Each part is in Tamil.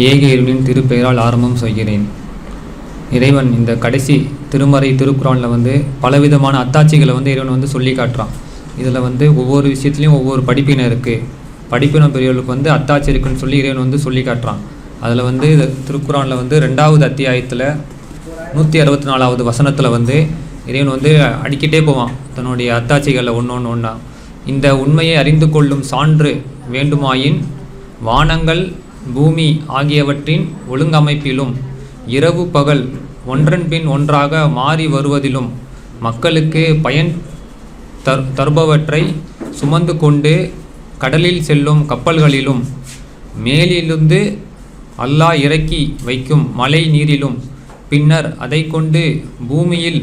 ஏக இருளின் திருப்பெயரால் ஆரம்பம் செய்கிறேன். இறைவன் இந்த கடைசி திருமறை திருக்குறானில் பலவிதமான அத்தாட்சிகளை இறைவன் சொல்லி காட்டுறான். இதில் ஒவ்வொரு விஷயத்துலையும் ஒவ்வொரு படிப்பினை இருக்குது. படிப்பின பெரியவர்களுக்கு அத்தாட்சி இருக்குன்னு சொல்லி இறைவன் சொல்லி காட்டுறான். அதில் திருக்குறானில் 2வது அத்தியாயத்தில் 164வது வசனத்தில் இறைவன் அடிக்கிட்டே போவான் தன்னுடைய அத்தாட்சிகளை ஒன்றா. இந்த உண்மையை அறிந்து கொள்ளும் சான்று வேண்டுமாயின் வானங்கள் பூமி ஆகியவற்றின் ஒழுங்கமைப்பிலும் இரவு பகல் ஒன்றன் பின் ஒன்றாக மாறி வருவதிலும் மக்களுக்கு பயன் தருபவற்றை சுமந்து கொண்டு கடலில் செல்லும் கப்பல்களிலும் மேலிருந்து அல்லாஹ் இறக்கி வைக்கும் மழை நீரிலும் பின்னர் அதை கொண்டு பூமியில்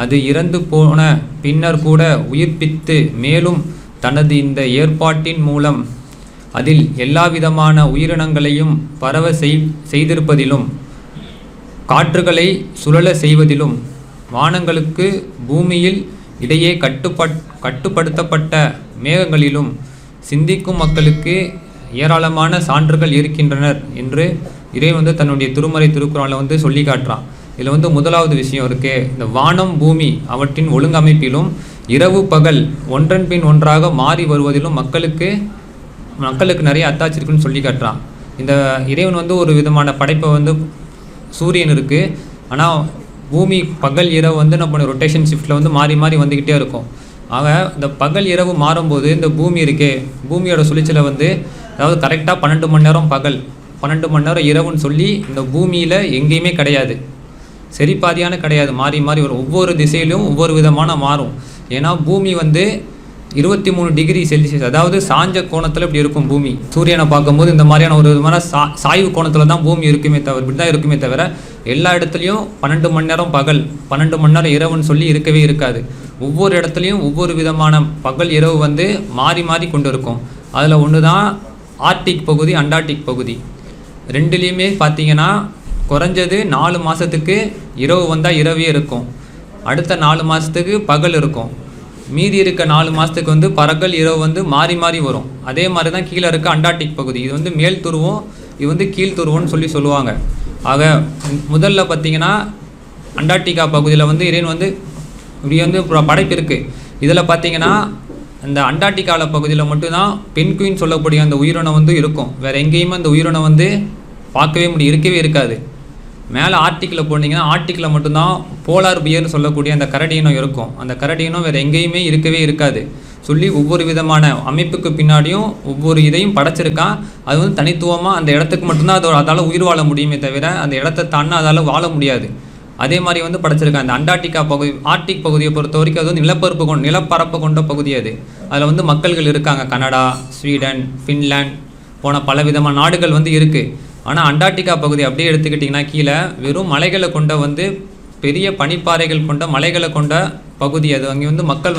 அது இறந்து போன பின்னர் கூட உயிர்ப்பித்து மேலும் தனது இந்த ஏற்பாட்டின் மூலம் அதில் எல்லாவிதமான உயிரினங்களையும் பரவ செய்திருப்பதிலும் காற்றுகளை சுழல செய்வதிலும் வானங்களுக்கு பூமியில் இடையே கட்டுப்படுத்தப்பட்ட மேகங்களிலும் சிந்திக்கும் மக்களுக்கு ஏராளமான சான்றுகள் இருக்கின்றனர் என்று இறைவன் தன்னுடைய திருமறை திருக்குறானில் சொல்லி காட்டுறான். இதில் முதலாவது விஷயம் இருக்கு. இந்த வானம் பூமி அவற்றின் ஒழுங்கமைப்பிலும் இரவு பகல் ஒன்றன் பின் ஒன்றாக மாறி வருவதிலும் மக்களுக்கு நிறைய அத்தாட்சி இருக்குன்னு சொல்லி காட்டுறான். இந்த இறைவன் ஒரு விதமான படைப்பை சூரியன் இருக்குது. ஆனால் பூமி பகல் இரவு நம்ம ரொட்டேஷன் ஷிஃப்ட்டில் மாறி மாறி வந்துக்கிட்டே இருக்கும். ஆக இந்த பகல் இரவு மாறும்போது இந்த பூமி இருக்கே, பூமியோட சுழற்சியில் அதாவது கரெக்டாக 12 மணி நேரம் பகல் 12 மணி நேரம் இரவுன்னு சொல்லி இந்த பூமியில் எங்கேயுமே கிடையாது, சரி பாதியான கிடையாது, மாறி மாறி வரும். ஒவ்வொரு திசையிலும் ஒவ்வொரு விதமான மாறும். ஏன்னா பூமி 23 டிகிரி செல்சியஸ், அதாவது சாஞ்ச கோணத்தில் இப்படி இருக்கும் பூமி. சூரியனை பார்க்கும்போது இந்த மாதிரியான ஒரு விதமான சாய்வு கோணத்தில் தான் பூமி இருக்குமே தவிர, இப்படி தான் இருக்குமே தவிர எல்லா இடத்துலையும் 12 மணி நேரம் பகல் 12 மணி நேரம் இரவுன்னு சொல்லி இருக்கவே இருக்காது. ஒவ்வொரு இடத்துலையும் ஒவ்வொரு விதமான பகல் இரவு மாறி மாறி கொண்டு இருக்கும். அதில் ஒன்று தான் ஆர்டிக் பகுதி, அண்டார்டிக் பகுதி. ரெண்டுலேயுமே பார்த்தீங்கன்னா குறைஞ்சது 4 மாதத்துக்கு இரவு வந்தால் இரவே இருக்கும், அடுத்த 4 மாதத்துக்கு பகல் இருக்கும், மீதி இருக்க 4 மாதத்துக்கு பகல் இரவு மாறி மாறி வரும். அதே மாதிரி தான் கீழே இருக்க அண்டார்டிக் பகுதி, இது மேல் துருவம், இது கீழ் துருவம்னு சொல்லுவாங்க. ஆக முதல்ல பார்த்தீங்கன்னா அண்டார்டிகா பகுதியில் இறைவன் இப்படி படைப்பு இருக்குது. இதில் பார்த்தீங்கன்னா இந்த அண்டார்டிகாவில் பகுதியில் மட்டும்தான் பென்குயின் சொல்லக்கூடிய அந்த உயிரினம் இருக்கும். வேறு எங்கேயுமே அந்த உயிரினம் பார்க்கவே முடியும், இருக்கவே இருக்காது. மேலே ஆர்டிக்கில் போனீங்கன்னா ஆர்டிக்கில் மட்டும்தான் போலார் பியர்னு சொல்லக்கூடிய அந்த கரடியினம் இருக்கும். அந்த கரடியினம் வேறு எங்கேயுமே இருக்கவே இருக்காது சொல்லி ஒவ்வொரு விதமான அமைப்புக்கு பின்னாடியும் ஒவ்வொரு இதையும் படைச்சிருக்கான். அது தனித்துவமாக அந்த இடத்துக்கு மட்டும்தான் அதால் உயிர் வாழ முடியுமே தவிர அந்த இடத்த தாண்டி அதால் வாழ முடியாது. அதே மாதிரி படைச்சிருக்கான். அந்த அண்டார்டிகா பகுதி, ஆர்டிக் பகுதியை பொறுத்த வரைக்கும் அது நிலப்பரப்பு கொண்ட பகுதி. அதில் மக்கள்கள் இருக்காங்க. கனடா, ஸ்வீடன், ஃபின்லாண்ட் போன பல விதமான நாடுகள் இருக்குது. ஆனால் அண்டார்டிகா பகுதி அப்படியே எடுத்துக்கிட்டிங்கன்னா கீழே வெறும் மலைகளை கொண்ட பெரிய பனிப்பாறைகள் கொண்ட மலைகளை கொண்ட பகுதி. அது அங்கே மக்கள்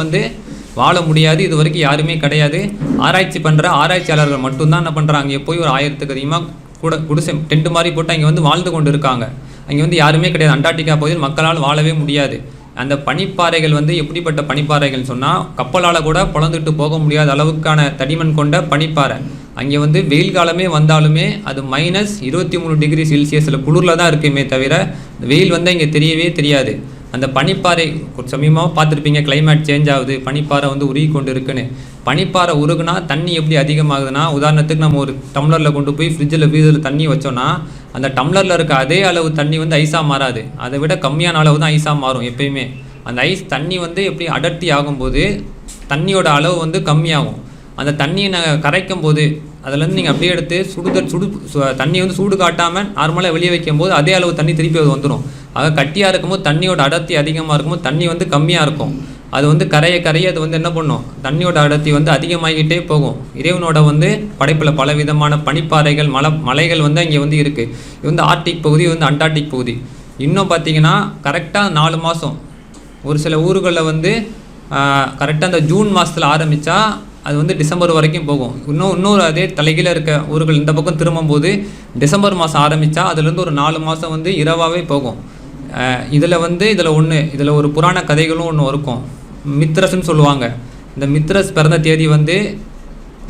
வாழ முடியாது, இது வரைக்கும் யாருமே கிடையாது. ஆராய்ச்சி பண்ணுற ஆராய்ச்சியாளர்கள் மட்டும்தான் என்ன பண்ணுறாங்க, அங்கே போய் ஒரு 1000க்கு அதிகமாக குடிசை டென்ட் மாதிரி போட்டு அங்கே வாழ்ந்து கொண்டு இருக்காங்க. அங்கே யாருமே கிடையாது. அண்டார்டிகா பகுதியில் மக்களால் வாழவே முடியாது. அந்த பனிப்பாறைகள் எப்படிப்பட்ட பனிப்பாறைகள்னு சொன்னால் கப்பலால் கூட பொழந்துட்டு போக முடியாத அளவுக்கான தடிமன் கொண்ட பனிப்பாறை. அங்கே வெயில் காலமே வந்தாலுமே அது -23 டிகிரி செல்சியஸில் குளிரில் தான் இருக்குமே தவிர வெயில் இங்கே தெரியவே தெரியாது. அந்த பனிப்பாறை சமீபமாக பார்த்துருப்பீங்க, கிளைமேட் சேஞ்ச் ஆகுது, பனிப்பாறை உருகி கொண்டு இருக்குன்னு. பனிப்பாறை உருகுனா தண்ணி எப்படி அதிகமாகுதுன்னா, உதாரணத்துக்கு நம்ம ஒரு டம்ளரில் கொண்டு போய் ஃப்ரிட்ஜில் தண்ணி வச்சோன்னா அந்த டம்ளரில் இருக்க அதே அளவு தண்ணி ஐஸாக மாறாது, அதை விட கம்மியான அளவு தான் ஐஸாக மாறும் எப்பயுமே. அந்த ஐஸ் தண்ணி எப்படி அடர்த்தி ஆகும்போது தண்ணியோட அளவு கம்மியாகும். அந்த தண்ணியை நாங்கள் கரைக்கும் போது அதிலேருந்து நீங்கள் அப்படியே எடுத்து தண்ணி சூடு காட்டாமல் நார்மலாக வெளியே வைக்கும்போது அதே அளவு தண்ணி திருப்பி அது வந்துடும். ஆக கட்டியாக இருக்கும்போது தண்ணியோட அடர்த்தி அதிகமாக இருக்கும்போது தண்ணி கம்மியாக இருக்கும். அது கரைய அது என்ன பண்ணும், தண்ணியோட அடர்த்தி அதிகமாகிக்கிட்டே போகும். இறைவனோட படைப்பில் பல விதமான பனிப்பாறைகள் மலைகள் இங்கே இருக்குது. இது ஆர்டிக் பகுதி, அண்டார்டிக் பகுதி. இன்னும் பார்த்தீங்கன்னா கரெக்டாக 4 மாதம் ஒரு சில ஊர்களில் கரெக்டாக அந்த ஜூன் மாதத்தில் ஆரம்பித்தா அது டிசம்பர் வரைக்கும் போகும். இன்னொரு அதே தலைகீழ இருக்க ஊர்கள் இந்த பக்கம் திரும்பும்போது டிசம்பர் மாதம் ஆரம்பித்தா அதுலேருந்து ஒரு 4 மாதம் இரவாகவே போகும். இதில் ஒரு புராண கதைகளும் ஒன்று இருக்கும். மித்ரஸ்ன்னு சொல்லுவாங்க. இந்த மித்ரஸ் பிறந்த தேதி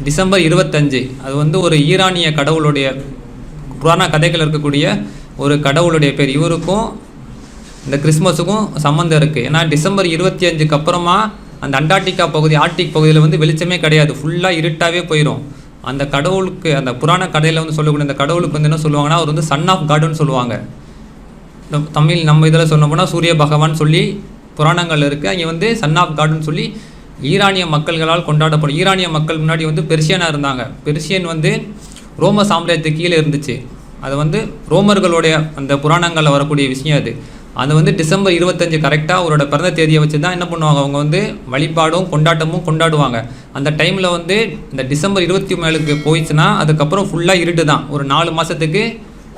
டிசம்பர் 25. அது ஒரு ஈரானிய கடவுளுடைய புராண கதைகள் இருக்கக்கூடிய ஒரு கடவுளுடைய பேர். இவருக்கும் இந்த கிறிஸ்மஸுக்கும் சம்மந்தம் இருக்குது. ஏன்னா டிசம்பர் 25க்கு அப்புறமா அந்த அண்டார்டிகா பகுதி, ஆர்டிக் பகுதியில் வந்து வெளிச்சமே கிடையாது, ஃபுல்லாக இருட்டாகவே போயிடும். அந்த கடவுளுக்கு, அந்த புராண கதையில் வந்து சொல்லக்கூடிய அந்த கடவுளுக்கு வந்து என்ன சொல்லுவாங்கன்னா, அவர் வந்து சன் ஆஃப் காடுன்னு சொல்லுவாங்க. தமிழ் நம்ம இதில் சொன்னோம்னா சூரிய பகவான் சொல்லி புராணங்கள் இருக்குது. அங்கே வந்து சன் ஆஃப் காடுன்னு சொல்லி ஈரானிய மக்கள்களால் கொண்டாடப்படும். ஈரானிய மக்கள் முன்னாடி வந்து பெர்ஷியனாக இருந்தாங்க. பெர்ஷியன் வந்து ரோம சாம்ராஜ்யத்துக்கு கீழே இருந்துச்சு. அது வந்து ரோமர்களுடைய அந்த புராணங்களில் வரக்கூடிய விஷயம் அது. அது வந்து டிசம்பர் 25 கரெக்டாக அவரோட பிறந்த தேதியை வச்சு தான் என்ன பண்ணுவாங்க, அவங்க வந்து வழிபாடும் கொண்டாட்டமும் கொண்டாடுவாங்க. அந்த டைமில் வந்து இந்த டிசம்பர் 27க்கு போயிடுச்சுன்னா அதுக்கப்புறம் ஃபுல்லாக இருட்டு தான். ஒரு 4 மாதத்துக்கு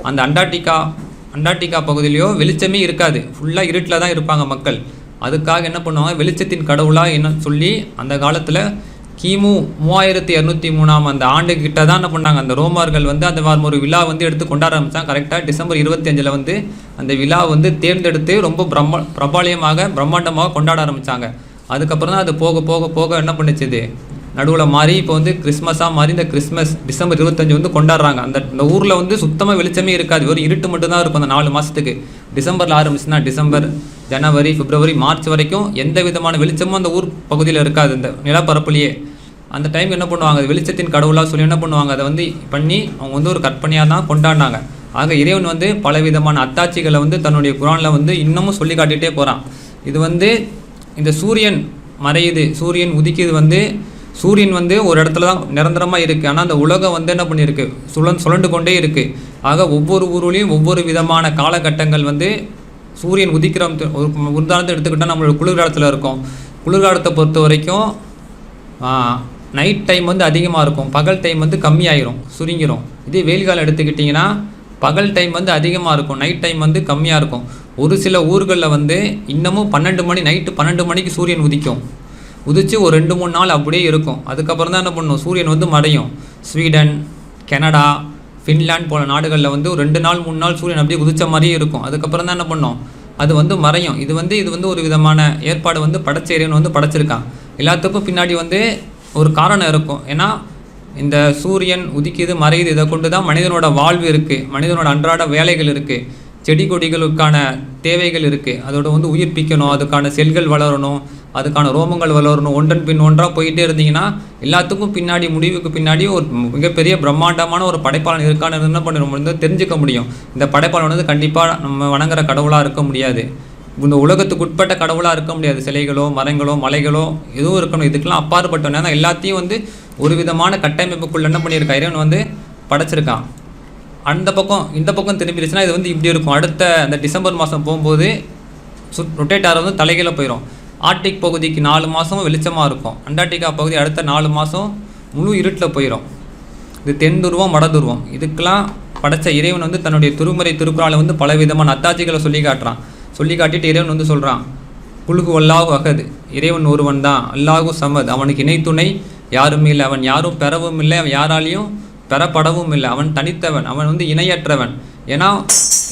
அந்த அண்டார்டிகா பகுதியிலையோ வெளிச்சமே இருக்காது, ஃபுல்லாக இருட்டில் தான் இருப்பாங்க மக்கள். அதுக்காக என்ன பண்ணுவாங்க, வெளிச்சத்தின் கடவுளாக என்ன சொல்லி அந்த காலத்தில் கிமு 3203 அந்த ஆண்டு கிட்ட தான் என்ன பண்ணாங்க, அந்த ரோமர்கள் வந்து அந்த ஒரு விழா வந்து எடுத்து கொண்டாட ஆரம்பித்தாங்க. கரெக்டாக டிசம்பர் 25 வந்து அந்த விழா வந்து தேர்ந்தெடுத்து ரொம்ப பிரம்மாண்டமாக கொண்டாட ஆரம்பித்தாங்க. அதுக்கப்புறம் தான் அது போக போக போக என்ன பண்ணிச்சுது, நடுவில் மாறி இப்போ வந்து கிறிஸ்மஸாக மாறி இந்த கிறிஸ்மஸ் டிசம்பர் 25 வந்து கொண்டாடுறாங்க. அந்த ஊரில் வந்து சுத்தமாக வெளிச்சமே இருக்காது, ஒரு இருட்டு மட்டும்தான் இருக்கும் அந்த 4 மாதத்துக்கு. டிசம்பரில் ஆரம்பிச்சுன்னா டிசம்பர், ஜனவரி, பிப்ரவரி, மார்ச் வரைக்கும் எந்த விதமான வெளிச்சமும் அந்த ஊர் பகுதியில் இருக்காது, இந்த நிலப்பரப்புலையே. அந்த டைம் என்ன பண்ணுவாங்க, வெளிச்சத்தின் கடவுளாக சொல்லி என்ன பண்ணுவாங்க, அதை வந்து பண்ணி அவங்க வந்து ஒரு கற்பனையாக தான் கொண்டாடினாங்க. ஆக இறைவன் வந்து பலவிதமான அத்தாட்சிகளை வந்து தன்னுடைய குரானில் வந்து இன்னமும் சொல்லி காட்டிகிட்டே போகிறான். இது வந்து இந்த சூரியன் மறையுது, சூரியன் உதிக்குது, வந்து சூரியன் வந்து ஒரு இடத்துல தான் நிரந்தரமாக இருக்குது. ஆனால் அந்த உலகம் வந்து என்ன பண்ணியிருக்கு, சுழண்டு கொண்டே இருக்குது. ஆக ஒவ்வொரு ஊர்லேயும் ஒவ்வொரு விதமான காலகட்டங்கள் வந்து சூரியன் உதிக்கிற ஒரு உதாரணத்தை எடுத்துக்கிட்டால் நம்மளோட குளிர்காலத்தில் இருக்கும். குளிர்காலத்தை பொறுத்த வரைக்கும் நைட் டைம் வந்து அதிகமாக இருக்கும், பகல் டைம் வந்து கம்மியாயிரும், சுருங்கிரும். இதே வெயில் காலம் எடுத்துக்கிட்டிங்கன்னா பகல் டைம் வந்து அதிகமாக இருக்கும், நைட் டைம் வந்து கம்மியாக இருக்கும். ஒரு சில ஊர்களில் வந்து இன்னமும் 12 மணி, நைட்டு 12 மணிக்கு சூரியன் உதித்து ஒரு 2-3 நாள் அப்படியே இருக்கும். அதுக்கப்புறம் தான் என்ன பண்ணும், சூரியன் வந்து மறையும். ஸ்வீடன், கனடா, ஃபின்லாண்ட் போல நாடுகளில் வந்து ஒரு 2 நாள் 3 நாள் சூரியன் அப்படியே உதித்த மாதிரியே இருக்கும். அதுக்கப்புறம் தான் என்ன பண்ணும், அது வந்து மறையும். இது வந்து ஒரு விதமான ஏற்பாடு வந்து படைச்ச இறைவன் வந்து படைச்சிருக்கான். எல்லாத்துக்கும் பின்னாடி வந்து ஒரு காரணம் இருக்கும். ஏன்னா இந்த சூரியன் உதிக்குது மறையுது, இதை கொண்டு தான் மனிதனோட வாழ்வு இருக்குது, மனிதனோட அன்றாட வேலைகள் இருக்குது, செடி கொடிகளுக்கான தேவைகள் இருக்குது. அதோட வந்து உயிர்ப்பிக்கணும், அதுக்கான செல்கள் வளரணும், அதுக்கான ரோமங்கள் வளரணும். ஒன்றன் பின் ஒன்றாக போயிட்டே இருந்தீங்கன்னா எல்லாத்துக்கும் பின்னாடி, முடிவுக்கு பின்னாடி ஒரு மிகப்பெரிய பிரம்மாண்டமான ஒரு படைப்பாளன் இருக்கான்னு என்ன பண்ணணும் வந்து தெரிஞ்சுக்க முடியும். இந்த படைப்பாளன் வந்து கண்டிப்பாக நம்ம வணங்குற கடவுளாக இருக்க முடியாது, இந்த உலகத்துக்கு உட்பட்ட கடவுளாக இருக்க முடியாது. சிலைகளோ மரங்களோ மலைகளோ எதுவும் இருக்கணும், இதுக்கெல்லாம் அப்பாற்பட்டோம். ஏன்னா எல்லாத்தையும் வந்து ஒரு விதமான கட்டமைப்புக்குள்ள என்ன பண்ணியிருக்கா, இறைவன் வந்து படைச்சிருக்கான். அந்த பக்கம் இந்த பக்கம் திரும்பிடுச்சுன்னா இது வந்து இப்படி இருக்கும். அடுத்த அந்த டிசம்பர் மாதம் போகும்போது ரொட்டேட் ஆகிறது வந்து தலைகீழ போயிடும். ஆர்டிக் பகுதிக்கு 4 மாதமும் வெளிச்சமாக இருக்கும், அண்டார்டிகா பகுதி அடுத்த 4 மாதம் முழு இருட்டில் போயிடும். இது தென் துருவம் வட துருவம். இதுக்கெல்லாம் படைத்த இறைவன் வந்து தன்னுடைய திருக்குறானில் வந்து பல விதமான அத்தாட்சிகளை சொல்லி காட்டுறான். சொல்லி காட்டிட்டு இறைவன் வந்து சொல்கிறான், குல்ஹு அல்லாஹு அஹத், இறைவன் ஒருவன் தான், அல்லாஹு சமத், அவனுக்கு இணை துணை யாரும் இல்லை, அவன் யாரும் பெறவும் இல்லை, அவன் யாராலையும் பெறப்படவும் இல்லை, அவன் தனித்தவன், அவன் வந்து இணையற்றவன். ஏன்னா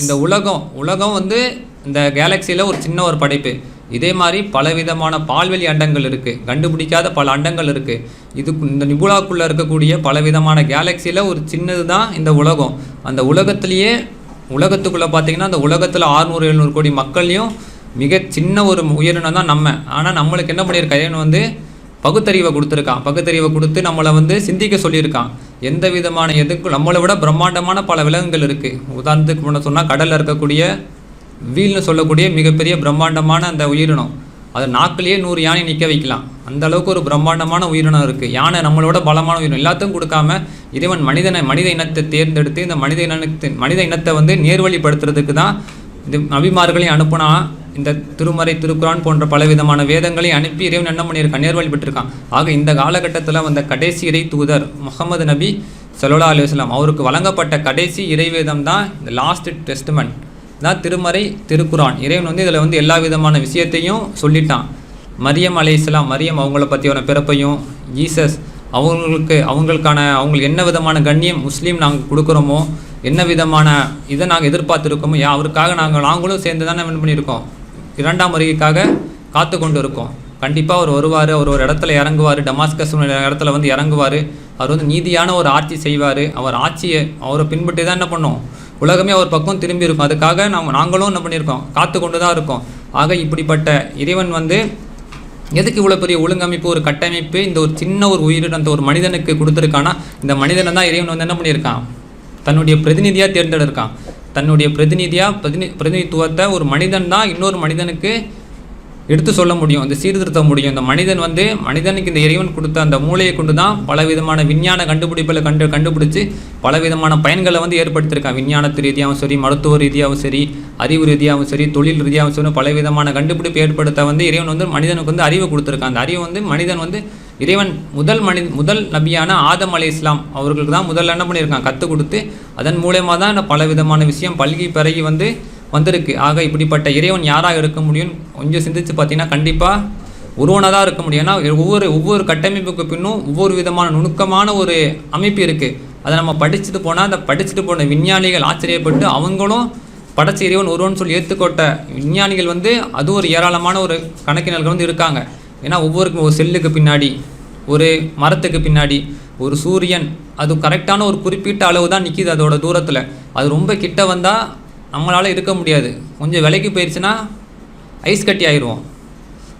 இந்த உலகம் வந்து இந்த கேலக்சியில் ஒரு சின்ன ஒரு படைப்பு. இதே மாதிரி பலவிதமான பால்வெளி அண்டங்கள் இருக்குது, கண்டுபிடிக்காத பல அண்டங்கள் இருக்குது. இந்த நிபுலாக்குள்ளே இருக்கக்கூடிய பலவிதமான கேலக்சியில் ஒரு சின்னது தான் இந்த உலகம். அந்த உலகத்துக்குள்ளே பார்த்திங்கன்னா அந்த உலகத்தில் 600-700 கோடி மக்கள்லையும் மிக சின்ன ஒரு உயிரினம் தான் நம்ம. ஆனால் நம்மளுக்கு என்ன பண்ணியிருக்கா, இறைவன் வந்து பகுத்தறிவை கொடுத்துருக்கான். பகுத்தறிவை கொடுத்து நம்மளை வந்து சிந்திக்க சொல்லியிருக்கான். எந்த விதமான எதுக்கும் நம்மளை விட பிரம்மாண்டமான பல விலங்குகள் இருக்குது. உதாரணத்துக்கு முன்ன சொன்னால் கடலில் இருக்கக்கூடிய வீல்னு சொல்லக்கூடிய மிகப்பெரிய பிரம்மாண்டமான அந்த உயிரினம், அது நாக்கிலேயே 100 யானை நிற்க வைக்கலாம். அந்த அளவுக்கு ஒரு பிரம்மாண்டமான உயிரினம் இருக்குது. யானை நம்மளோட பலமான உயிரினம். எல்லாத்தையும் கொடுக்காம இறைவன் மனித இனத்தை தேர்ந்தெடுத்து இந்த மனித இனத்தை வந்து நேர்வழிப்படுத்துறதுக்கு தான் இது நபிமார்களையும் அனுப்புனா. இந்த திருமறை, திருக்குரான் போன்ற பலவிதமான வேதங்களையும் அனுப்பி இறைவன் என்ன பண்ணியிருக்கான், நேர்வழிபட்டிருக்கான். ஆக இந்த காலகட்டத்தில் வந்த கடைசி இறை தூதர் முகமது நபி ஸல்லல்லாஹு அலைஹி வஸல்லம் அவருக்கு வழங்கப்பட்ட கடைசி இறைவேதம் தான் இந்த லாஸ்ட் டெஸ்ட்மெண்ட் தான் திருமறை, திருக்குரான். இறைவன் வந்து இதில் வந்து எல்லா விதமான விஷயத்தையும் சொல்லிட்டான். மரியம் அலைஹிஸ்ஸலாம், மரியம் அவங்கள பற்றியான பிறப்பையும், ஜீசஸ் அவங்களுக்கு என்ன விதமான கண்ணியம் முஸ்லீம் நாங்கள் கொடுக்குறோமோ, என்ன விதமான இதை நாங்கள் எதிர்பார்த்துருக்கோமோ, அவருக்காக நாங்களும் சேர்ந்து தானே என்ன பண்ணியிருக்கோம், 2ஆம் வருகைக்காக காத்து கொண்டு இருக்கோம். கண்டிப்பாக அவர் வருவார், அவர் ஒரு இடத்துல இறங்குவார், டமாஸ்கஸ் இடத்துல வந்து இறங்குவார், அவர் வந்து நீதியான ஒரு ஆட்சி செய்வார். அவர் ஆட்சியை அவரை பின்பற்றி தான் என்ன பண்ணோம், உலகமே அவர் பக்கம் திரும்பி இருக்கும். அதுக்காக நாங்களும் என்ன பண்ணியிருக்கோம், காத்து கொண்டு தான் இருக்கோம். ஆக இப்படிப்பட்ட இறைவன் வந்து எதுக்கு இவ்வளோ பெரிய ஒழுங்கமைப்பு, ஒரு கட்டமைப்பு இந்த ஒரு சின்ன ஒரு உயிரினத்தை ஒரு மனிதனுக்கு கொடுத்துருக்கானா, இந்த மனிதனை தான் இறைவன் வந்து என்ன பண்ணியிருக்கான், தன்னுடைய பிரதிநிதியாக தேர்ந்தெடுக்கான். தன்னுடைய பிரதிநிதித்துவத்தை ஒரு மனிதன் தான் இன்னொரு மனிதனுக்கு எடுத்து சொல்ல முடியும், இந்த சீர்திருத்த முடியும். இந்த மனிதனுக்கு இந்த இறைவன் கொடுத்த அந்த மூளையை கொண்டு தான் பலவிதமான விஞ்ஞான கண்டுபிடிப்பில் கண்டுபிடிச்சி பலவிதமான பயன்களை வந்து ஏற்படுத்தியிருக்கான். விஞ்ஞானத்து ரீதியாகவும் சரி, மருத்துவ ரீதியாகவும் சரி, அறிவு ரீதியாகவும் சரி, தொழில் ரீதியாகவும் சரி, பலவிதமான கண்டுபிடிப்பு ஏற்படுத்த வந்து இறைவன் வந்து மனிதனுக்கு வந்து அறிவை கொடுத்துருக்கான். அந்த அறிவை வந்து மனிதன் வந்து இறைவன் முதல் நபியான ஆதம் அலைஹிஸ்ஸலாம் அவர்களுக்கு தான் முதல்ல என்ன பண்ணியிருக்கான், கற்றுக் கொடுத்து அதன் மூலயமா தான் இந்த பலவிதமான விஷயம் பல்கி பிறகி வந்திருக்கு. ஆக இப்படிப்பட்ட இறைவன் யாராக இருக்க முடியும், கொஞ்சம் சிந்திச்சு பார்த்தீங்கன்னா கண்டிப்பாக ஒருவனாக தான் இருக்க முடியும். ஏன்னா ஒவ்வொரு கட்டமைப்புக்கு பின்னும் ஒவ்வொரு விதமான நுணுக்கமான ஒரு அமைப்பு இருக்குது. அதை நம்ம படிச்சுட்டு போனால் அந்த படிச்சுட்டு போன விஞ்ஞானிகள் ஆச்சரியப்பட்டு அவங்களும் படைச்ச இறைவன் ஒருவன் சொல்லி ஏற்றுக்கொண்ட விஞ்ஞானிகள் வந்து அது ஒரு ஏராளமான ஒரு கணக்கினர்கள் வந்து இருக்காங்க. ஏன்னா ஒவ்வொருக்கும் ஒரு செல்லுக்கு பின்னாடி, ஒரு மரத்துக்கு பின்னாடி, ஒரு சூரியன் அது கரெக்டான ஒரு குறிப்பிட்ட அளவு தான் நிற்கிது. அதோட தூரத்தில் அது ரொம்ப கிட்ட வந்தால் நம்மளால் இருக்க முடியாது. கொஞ்சம் விலைக்கு போயிடுச்சுன்னா ஐஸ் கட்டி ஆயிடுவோம்.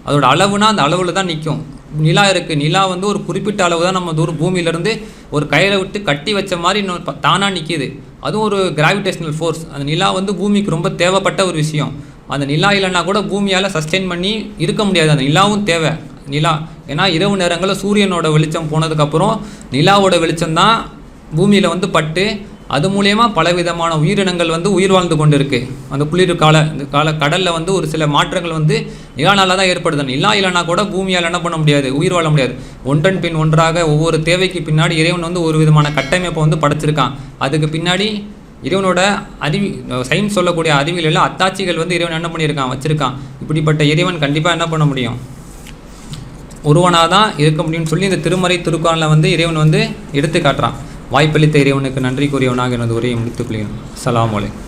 அதோட அளவுனா அந்த அளவில் தான் நிற்கும். நிலா இருக்குது, நிலா வந்து ஒரு குறிப்பிட்ட அளவு தான் நம்ம பூமியிலேருந்து ஒரு கயிறை விட்டு கட்டி வச்ச மாதிரி இன்னொரு தானாக நிற்கிது. அதுவும் ஒரு கிராவிடேஷனல் ஃபோர்ஸ். அந்த நிலா வந்து பூமிக்கு ரொம்ப தேவைப்பட்ட ஒரு விஷயம். அந்த நிலா இல்லைன்னா கூட பூமியால் சஸ்டெயின் பண்ணி இருக்க முடியாது. அந்த நிலாவும் தேவை. நிலா ஏன்னா இரவு நேரங்களில் சூரியனோட வெளிச்சம் போனதுக்கப்புறம் நிலாவோட வெளிச்சம் தான் பூமியில் வந்து பட்டு அது மூலயமா பலவிதமான உயிரினங்கள் வந்து உயிர் வாழ்ந்து கொண்டு இருக்குது. அந்த குளிர் கால கடலில் வந்து ஒரு சில மாற்றங்கள் வந்து நிலானால தான் ஏற்படுது. நிலா இல்லைனா கூட பூமியால் என்ன பண்ண முடியாது, உயிர் வாழ முடியாது. ஒன்றன் பின் ஒன்றாக ஒவ்வொரு தேவைக்கு பின்னாடி இறைவன் வந்து ஒரு விதமான கட்டமைப்பை வந்து படைச்சிருக்கான். அதுக்கு பின்னாடி இறைவனோட சயின்ஸ் சொல்லக்கூடிய அறிவியல் எல்லாம் அத்தாட்சிகள் வந்து இறைவன் என்ன பண்ணியிருக்கான், வச்சுருக்கான். இப்படிப்பட்ட இறைவன் கண்டிப்பாக என்ன பண்ண முடியும், ஒருவனாக தான் இருக்க முடியும்னு சொல்லி இந்த திருமறை திருக்குர்ஆனில் வந்து இறைவன் வந்து எடுத்து காட்டுறான். வாய்ப்பளித்த இறைவனுக்கு நன்றி கூறியவனாக எனது உரையை முடித்துக் கொள்கிறேன். அஸ்ஸலாமு அலைக்கும்.